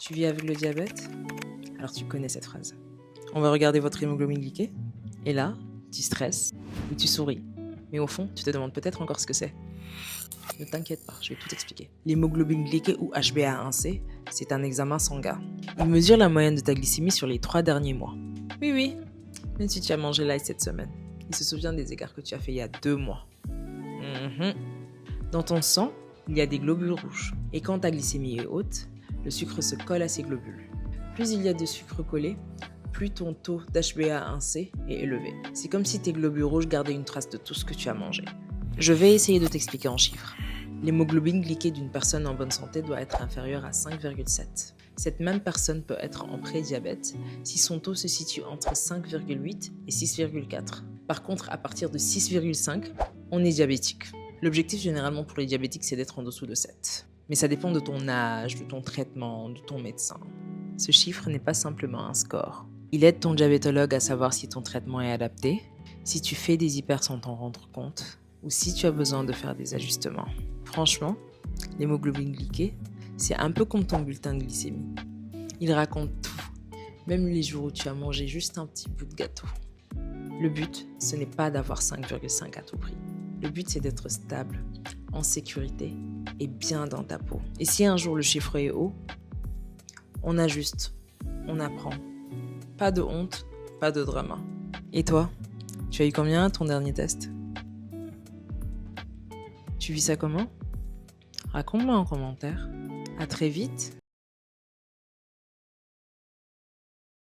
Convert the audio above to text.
Tu vis avec le diabète? Alors tu connais cette phrase. On va regarder votre hémoglobine glyquée. Et là, tu stresses ou tu souris. Mais au fond, tu te demandes peut-être encore ce que c'est. Ne t'inquiète pas, je vais tout expliquer. L'hémoglobine glyquée ou HbA1c, c'est un examen sanguin. Il mesure la moyenne de ta glycémie sur les 3 derniers mois. Oui, oui, même si tu as mangé light cette semaine. Il se souvient des écarts que tu as fait il y a 2 mois. Dans ton sang, il y a des globules rouges. Et quand ta glycémie est haute, le sucre se colle à ces globules. Plus il y a de sucre collé, plus ton taux d'HbA1c est élevé. C'est comme si tes globules rouges gardaient une trace de tout ce que tu as mangé. Je vais essayer de t'expliquer en chiffres. L'hémoglobine glyquée d'une personne en bonne santé doit être inférieure à 5,7. Cette même personne peut être en prédiabète si son taux se situe entre 5,8 et 6,4. Par contre, à partir de 6,5, on est diabétique. L'objectif généralement pour les diabétiques, c'est d'être en dessous de 7. Mais ça dépend de ton âge, de ton traitement, de ton médecin. Ce chiffre n'est pas simplement un score. Il aide ton diabétologue à savoir si ton traitement est adapté, si tu fais des hyper sans t'en rendre compte, ou si tu as besoin de faire des ajustements. Franchement, l'hémoglobine glyquée, c'est un peu comme ton bulletin de glycémie. Il raconte tout, même les jours où tu as mangé juste un petit bout de gâteau. Le but, ce n'est pas d'avoir 5,5 à tout prix. Le but, c'est d'être stable, en sécurité et bien dans ta peau. Et si un jour le chiffre est haut, on ajuste, on apprend. Pas de honte, pas de drama. Et toi, tu as eu combien à ton dernier test? Tu vis ça comment? Raconte-moi en commentaire. À très vite